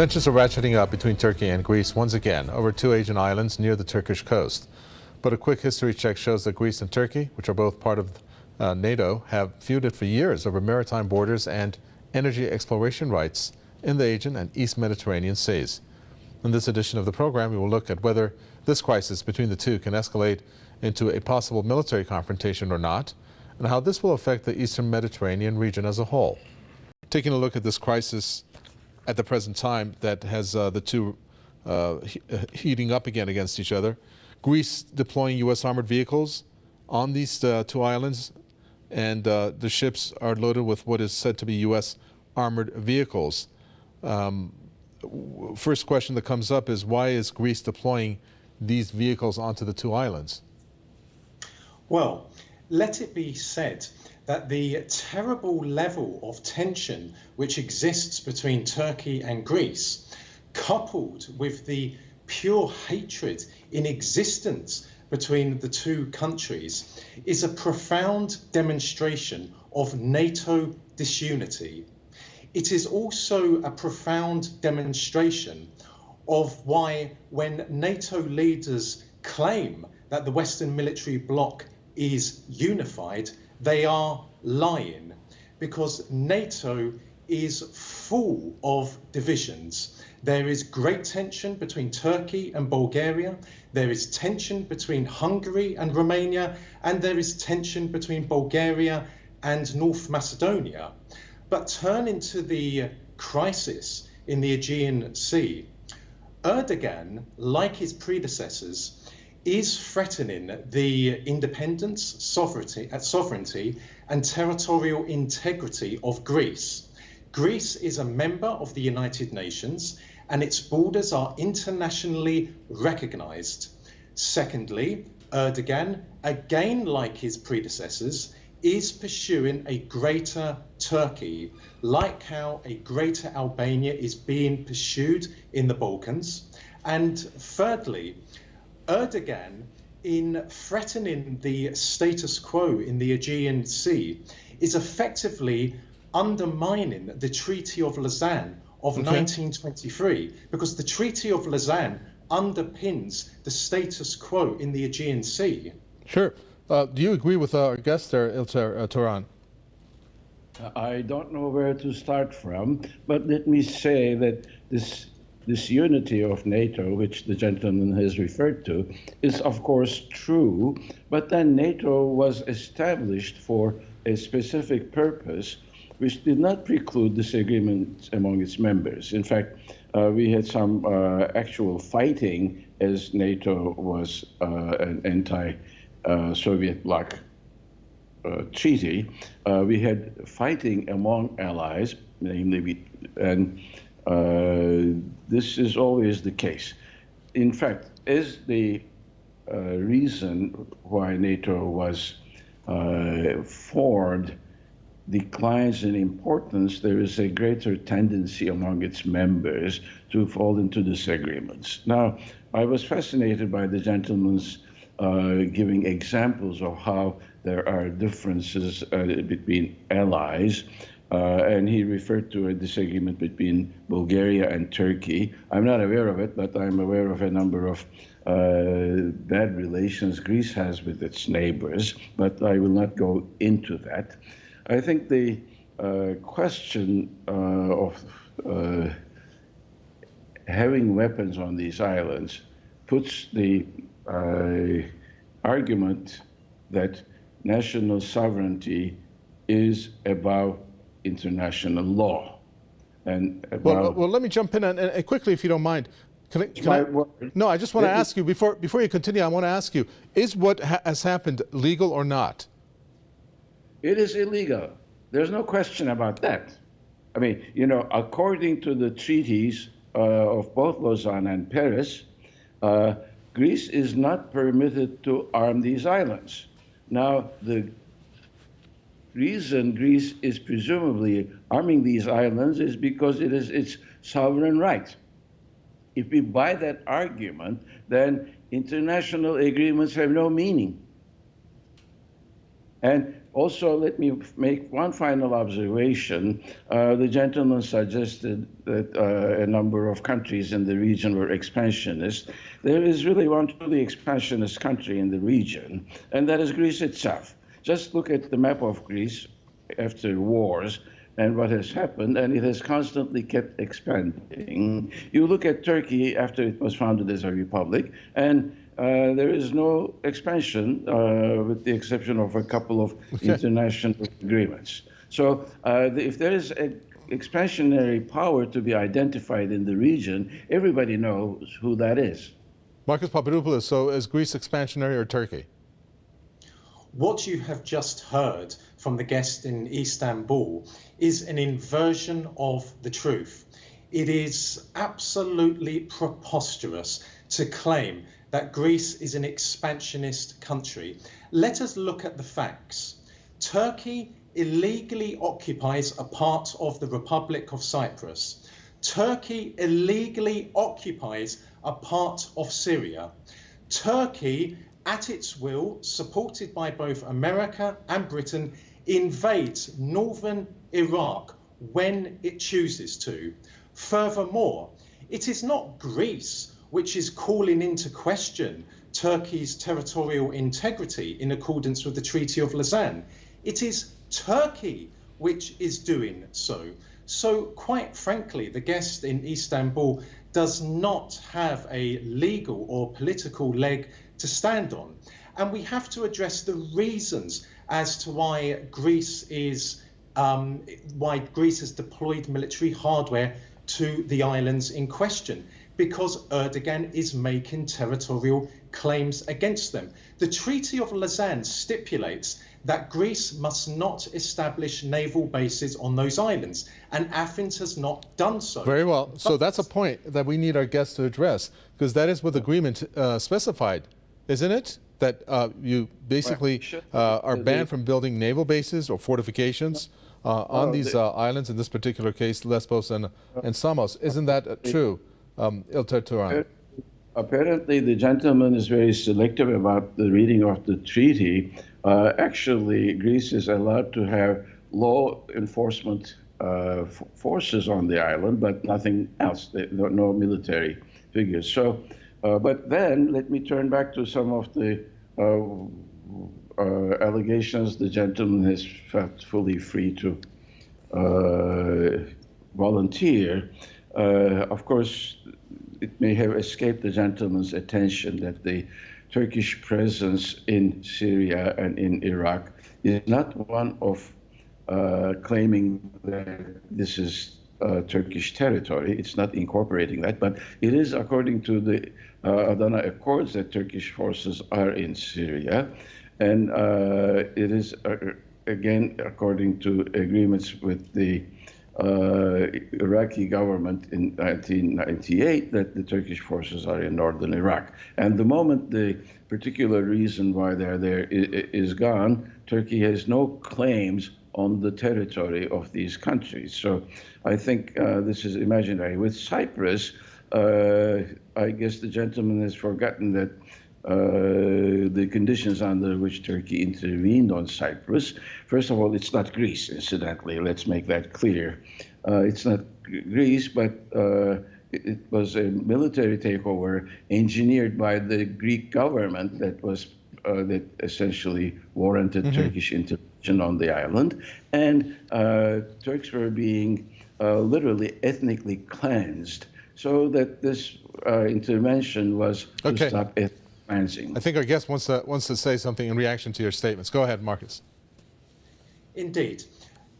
Tensions are ratcheting up between Turkey and Greece once again over two Asian islands near the Turkish coast. But a quick history check shows that Greece and Turkey, which are both part of NATO, have feuded for years over maritime borders and energy exploration rights in the Aegean and East Mediterranean seas. In this edition of the program, we will look at whether this crisis between the two can escalate into a possible military confrontation or not, and how this will affect the Eastern Mediterranean region as a whole. Taking a look at this crisis at the present time that has the two heating up again against each other. Greece deploying U.S. armored vehicles on these two islands, and the ships are loaded with what is said to be U.S. armored vehicles. First question that comes up is, why is Greece deploying these vehicles onto the two islands? Well, let it be said that the terrible level of tension which exists between Turkey and Greece, coupled with the pure hatred in existence between the two countries, is a profound demonstration of NATO disunity. It is also a profound demonstration of why, when NATO leaders claim that the Western military bloc is unified, they are lying, because NATO is full of divisions. There is great tension between Turkey and Bulgaria, there is tension between Hungary and Romania, and there is tension between Bulgaria and North Macedonia. But turning to the crisis in the Aegean Sea, Erdogan, like his predecessors, is threatening the independence, sovereignty and territorial integrity of Greece. Greece is a member of the United Nations and its borders are internationally recognized. Secondly, Erdogan, again like his predecessors, is pursuing a greater Turkey, like how a greater Albania is being pursued in the Balkans. And thirdly, Erdogan, in threatening the status quo in the Aegean Sea, is effectively undermining the Treaty of Lausanne of 1923, because the Treaty of Lausanne underpins the status quo in the Aegean Sea. Sure. Do you agree with our guest there, Ilter Turan? I don't know where to start from, but let me say that this unity of NATO, which the gentleman has referred to, is of course true, but then NATO was established for a specific purpose, which did not preclude disagreements among its members. In fact, we had some actual fighting as NATO was an anti-Soviet bloc treaty. We had fighting among allies, namely, this is always the case. In fact, as the reason why NATO was formed declines in importance, there is a greater tendency among its members to fall into disagreements. Now, I was fascinated by the gentleman's giving examples of how there are differences between allies. And he referred to a disagreement between Bulgaria and Turkey. I'm not aware of it, but I'm aware of a number of bad relations Greece has with its neighbors, but I will not go into that. I think the question of having weapons on these islands puts the argument that national sovereignty is above international law. And well, let me jump in and quickly, if you don't mind. No, I just want to ask you, before you continue, I want to ask you, is what has happened legal or not? It is illegal. There's no question about that. I mean, you know, according to the treaties of both Lausanne and Paris, Greece is not permitted to arm these islands. Now, the reason Greece is presumably arming these islands is because it is its sovereign right. If we buy that argument, then international agreements have no meaning. And Also, let me make one final observation. The gentleman suggested that a number of countries in the region were expansionist. There is really one truly expansionist country in the region, and that is Greece itself. Just look at the map of Greece after wars and what has happened, and it has constantly kept expanding. You look at Turkey after it was founded as a republic, and there is no expansion, with the exception of a couple of international agreements. So, if there is an expansionary power to be identified in the region, everybody knows who that is. Marcus Papadopoulos, so is Greece expansionary or Turkey? What you have just heard from the guest in Istanbul is an inversion of the truth. It is absolutely preposterous to claim that Greece is an expansionist country. Let us look at the facts. Turkey illegally occupies a part of the Republic of Cyprus. Turkey illegally occupies a part of Syria. Turkey, at its will, supported by both America and Britain, invades northern Iraq when it chooses to. Furthermore, it is not Greece which is calling into question Turkey's territorial integrity in accordance with the Treaty of Lausanne. It is Turkey which is doing so. So, quite frankly, the guest in Istanbul does not have a legal or political leg to stand on. And we have to address the reasons as to why Greece has deployed military hardware to the islands in question, because Erdogan is making territorial claims against them. The Treaty of Lausanne stipulates that Greece must not establish naval bases on those islands, and Athens has not done so. Very well. So that's a point that we need our guests to address, because that is what the agreement specified, isn't it? That you basically are banned from building naval bases or fortifications on these islands, in this particular case, Lesbos and Samos. Isn't that true, Ilter Turan? Apparently, the gentleman is very selective about the reading of the treaty. Actually, Greece is allowed to have law enforcement forces on the island, but nothing else, no military figures. So, but then let me turn back to some of the allegations the gentleman has felt fully free to volunteer. Of course, it may have escaped the gentleman's attention that the Turkish presence in Syria and in Iraq is not one of claiming that this is Turkish territory. It's not incorporating that, but it is according to the Adana Accords that Turkish forces are in Syria. And it is, again, according to agreements with the Iraqi government in 1998 that the Turkish forces are in northern Iraq. And the moment the particular reason why they're there is gone, Turkey has no claims on the territory of these countries. So I think this is imaginary. With Cyprus, I guess the gentleman has forgotten that the conditions under which Turkey intervened on Cyprus. First of all, it's not Greece, incidentally. Let's make that clear. It's not Greece, but it was a military takeover engineered by the Greek government that essentially warranted Turkish intervention on the island. And Turks were being literally ethnically cleansed, so that this intervention was to stop ethnic cleansing. I think our guest wants to say something in reaction to your statements. Go ahead, Marcus. Indeed.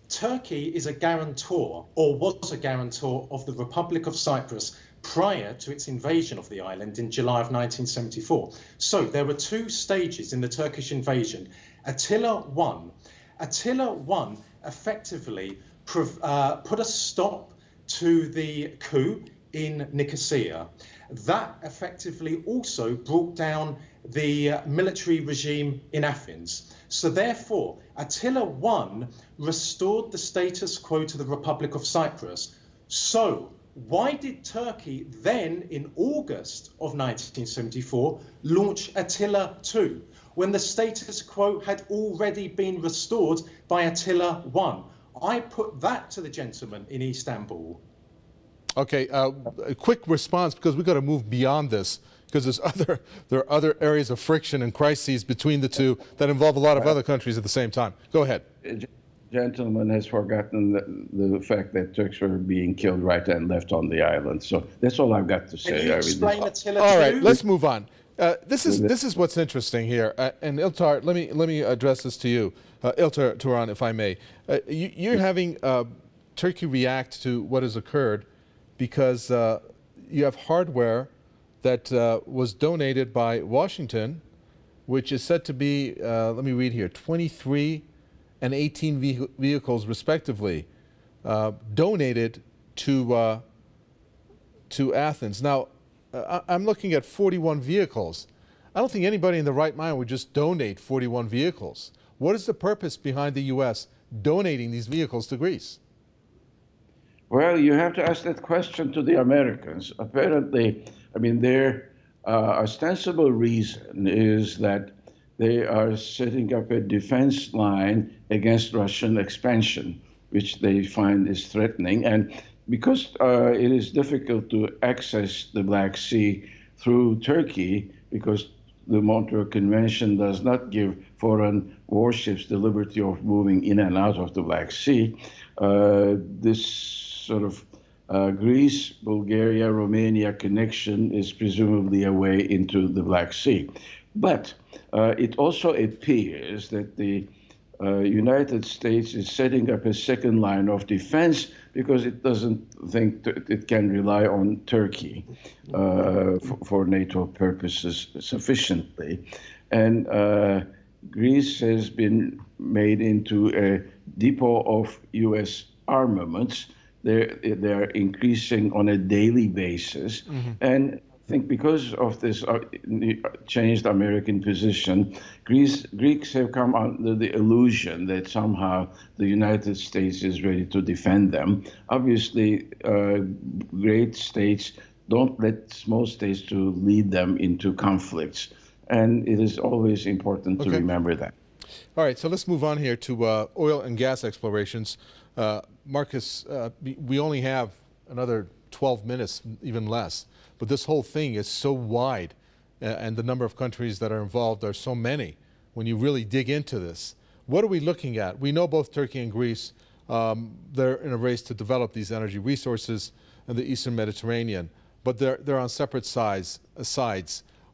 Turkey is a guarantor, or was a guarantor, of the Republic of Cyprus prior to its invasion of the island in July of 1974. So there were two stages in the Turkish invasion. Attila I effectively put a stop to the coup in Nicosia. That effectively also brought down the military regime in Athens. So therefore, Attila I restored the status quo to the Republic of Cyprus. So why did Turkey then, in August of 1974, launch Attila II? when the status quo had already been restored by Attila I. I put that to the gentleman in Istanbul. Okay, a quick response, because we've got to move beyond this, because there are other areas of friction and crises between the two that involve a lot of other countries at the same time. Go ahead. Gentleman has forgotten the fact that Turks were being killed right and left on the island. So that's all I've got to say. Can you explain Attila All right, II? let's move on. This is what's interesting here. And Iltar, let me address this to you, Iltar Turan, if I may. You're having Turkey react to what has occurred because you have hardware that was donated by Washington, which is said to be, let me read here, 23 and 18 vehicles respectively, donated to Athens. Now, I'm looking at 41 vehicles. I don't think anybody in the right mind would just donate 41 vehicles. What is the purpose behind the U.S. donating these vehicles to Greece? Well, you have to ask that question to the Americans. Apparently, I mean, their ostensible reason is that they are setting up a defense line against Russian expansion, which they find is threatening. And because it is difficult to access the Black Sea through Turkey, because the Montreux Convention does not give foreign warships the liberty of moving in and out of the Black Sea, this sort of Greece, Bulgaria, Romania connection is presumably a way into the Black Sea. But it also appears that the United States is setting up a second line of defense because it doesn't think it can rely on Turkey for NATO purposes sufficiently. And Greece has been made into a depot of U.S. armaments. They're increasing on a daily basis. Mm-hmm. And I think because of this changed American position, Greeks have come under the illusion that somehow the United States is ready to defend them. Obviously, great states don't let small states to lead them into conflicts. And it is always important to remember that. All right, so let's move on here to oil and gas explorations. Marcus, we only have another 12 minutes, even less. But this whole thing is so wide, and the number of countries that are involved are so many when you really dig into this. What are we looking at? We know both Turkey and Greece, they're in a race to develop these energy resources in the Eastern Mediterranean, but they're on separate sides.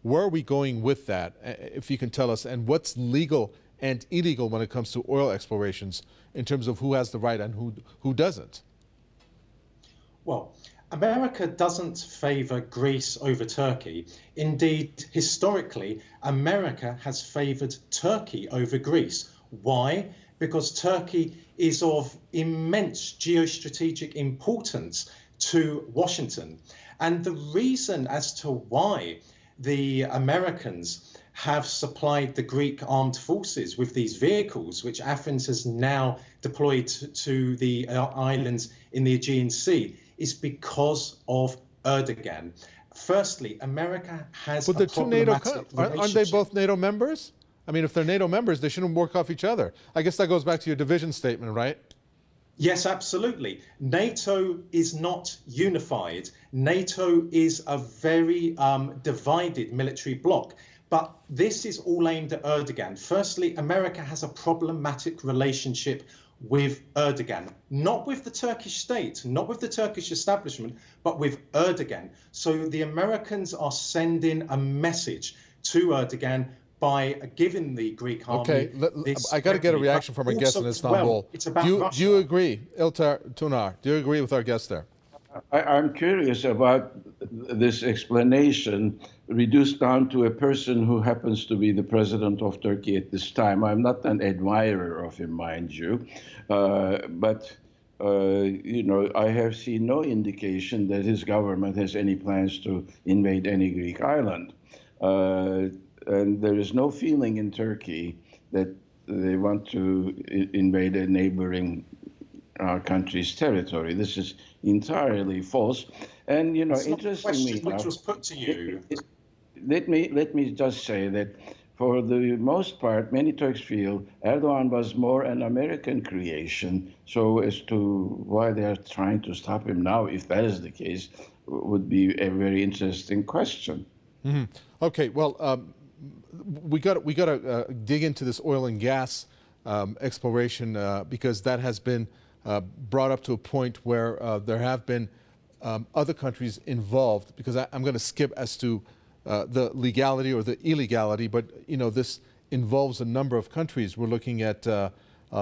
Where are we going with that, if you can tell us, and what's legal and illegal when it comes to oil explorations in terms of who has the right and who doesn't? Well, America doesn't favor Greece over Turkey. Indeed, historically, America has favored Turkey over Greece. Why? Because Turkey is of immense geostrategic importance to Washington. And the reason as to why the Americans have supplied the Greek armed forces with these vehicles, which Athens has now deployed to the islands in the Aegean Sea, is because of Erdogan. Firstly, America has but the two NATO aren't they both NATO members? I mean, if they're NATO members, they shouldn't work off each other. I guess that goes back to your division statement, right? Yes, absolutely. NATO is not unified. NATO is a very divided military bloc. But this is all aimed at Erdogan. Firstly, America has a problematic relationship with Erdogan, not with the Turkish state, not with the Turkish establishment, but with Erdogan. So the Americans are sending a message to Erdogan by giving the Greek army. Okay, I got to get a reaction from our guest in Istanbul. Do you agree, Iltar Tunar? Do you agree with our guest there? I'm curious about this explanation reduced down to a person who happens to be the president of Turkey at this time. I'm not an admirer of him, mind you, but you know, I have seen no indication that his government has any plans to invade any Greek island. And there is no feeling in Turkey that they want to invade a neighboring country's territory. This is entirely false. And you know, interestingly enough, which was put to you. Let me just say that for the most part, many Turks feel Erdogan was more an American creation. So as to why they are trying to stop him now, if that is the case, would be a very interesting question. Okay, well, we got to dig into this oil and gas exploration because that has been brought up to a point where there have been other countries involved. Because I'm going to skip as to the legality or the illegality, but this involves a number of countries. We're looking at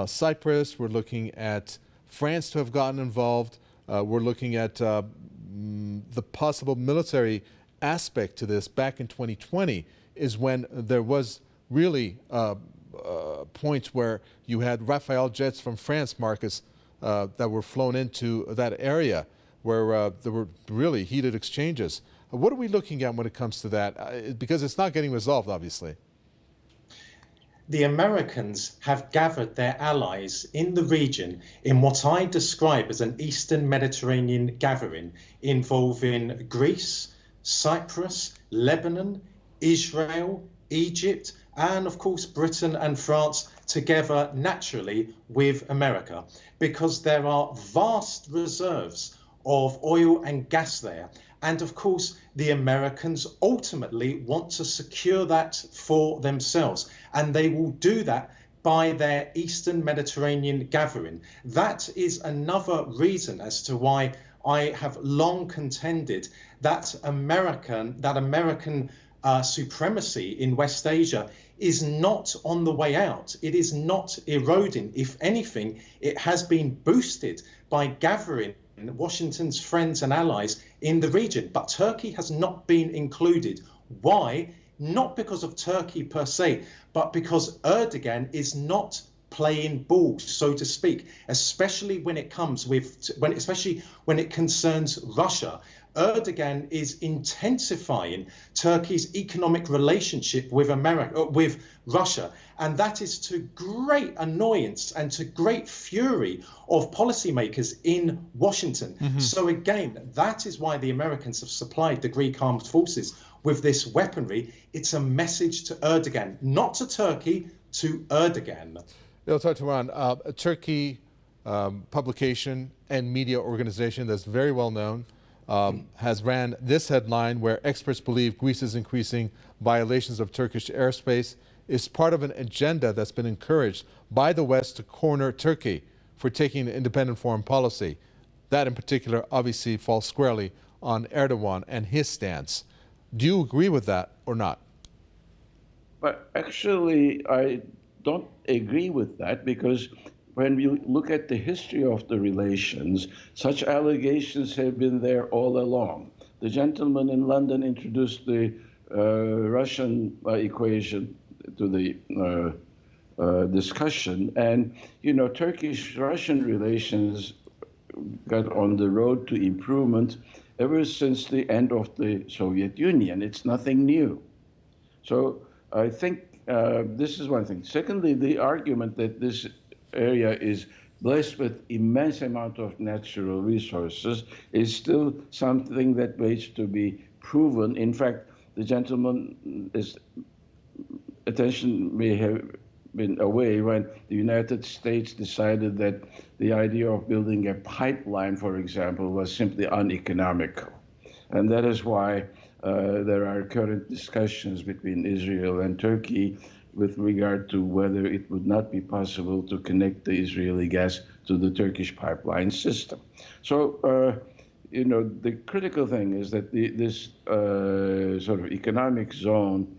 Cyprus. We're looking at France to have gotten involved. We're looking at the possible military aspect to this. Back in 2020 is when there was really points where you had Rafale jets from France, Marcus, that were flown into that area where there were really heated exchanges. What are we looking at when it comes to that? Because it's not getting resolved, obviously. The Americans have gathered their allies in the region in what I describe as an Eastern Mediterranean gathering involving Greece, Cyprus, Lebanon, Israel, Egypt, and of course Britain and France together naturally with America, because there are vast reserves of oil and gas there. And of course, the Americans ultimately want to secure that for themselves. And they will do that by their Eastern Mediterranean gathering. That is another reason as to why I have long contended that American supremacy in West Asia is not on the way out. It is not eroding. If anything, it has been boosted by gathering Washington's friends and allies in the region. But Turkey has not been included. Why? Not because of Turkey per se, but because Erdogan is not playing ball, so to speak, especially when it concerns Russia. Erdogan is intensifying Turkey's economic relationship with Russia, and that is to great annoyance and to great fury of policymakers in Washington. So again, that is why the Americans have supplied the Greek armed forces with this weaponry. It's a message to Erdogan, not to Turkey, to Erdogan. A Turkey publication and media organization that's very well known has ran this headline, where experts believe Greece's increasing violations of Turkish airspace is part of an agenda that's been encouraged by the West to corner Turkey for taking an independent foreign policy. That in particular obviously falls squarely on Erdogan and his stance. Do you agree with that or not? But actually, I don't agree with that, because when we look at the history of the relations, such allegations have been there all along. The gentleman in London introduced the Russian equation to the discussion, and Turkish-Russian relations got on the road to improvement ever since the end of the Soviet Union. It's nothing new. So I think this is one thing. Secondly, the argument that this area is blessed with immense amount of natural resources is still something that waits to be proven. In fact, the gentleman's attention may have been away when the United States decided that the idea of building a pipeline, for example, was simply uneconomical. And that is why there are current discussions between Israel and Turkey with regard to whether it would not be possible to connect the Israeli gas to the Turkish pipeline system. So, the critical thing is that this sort of economic zone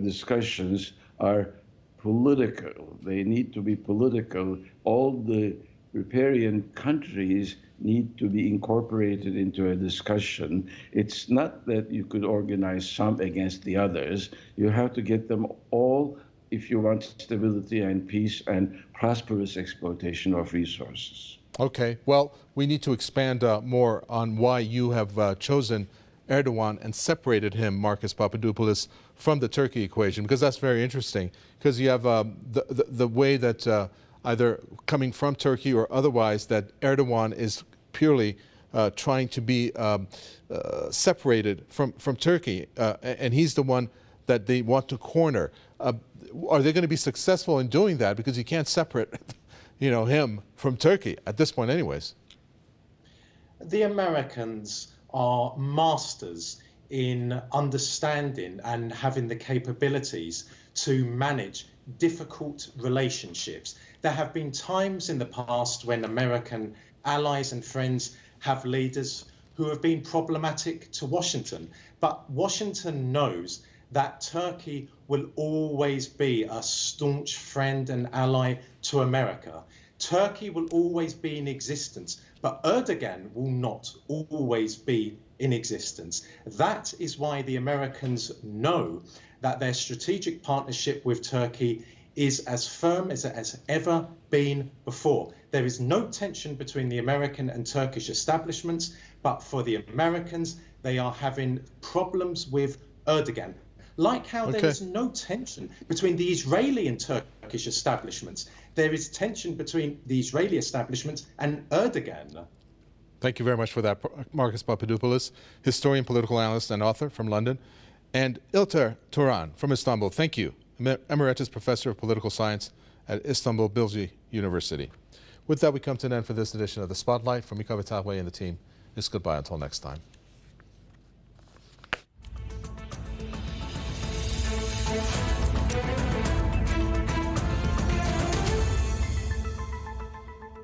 discussions are political. They need to be political. All the riparian countries need to be incorporated into a discussion. It's not that you could organize some against the others. You have to get them all if you want stability and peace and prosperous exploitation of resources. Okay, well, we need to expand more on why you have chosen Erdogan and separated him, Marcus Papadopoulos, from the Turkey equation, because that's very interesting. Because you have the way that either coming from Turkey or otherwise, that Erdogan is purely trying to be separated from Turkey, and he's the one that they want to corner. are they going to be successful in doing that? Because you can't separate, him from Turkey at this point anyways. The Americans are masters in understanding and having the capabilities to manage difficult relationships. There have been times in the past when American allies and friends have leaders who have been problematic to Washington, but Washington knows that Turkey will always be a staunch friend and ally to America. Turkey will always be in existence, but Erdogan will not always be in existence. That is why the Americans know that their strategic partnership with Turkey is as firm as it has ever been before. There is no tension between the American and Turkish establishments, but for the Americans, they are having problems with Erdogan. Like how there is no tension between the Israeli and Turkish establishments. There is tension between the Israeli establishments and Erdogan. Thank you very much for that, Marcus Papadopoulos, historian, political analyst, and author from London, and Ilter Turan from Istanbul. Thank you, Emeritus Professor of Political Science at Istanbul Bilgi University. With that, we come to an end for this edition of The Spotlight. From Mika Vatahwe and the team, it's goodbye until next time.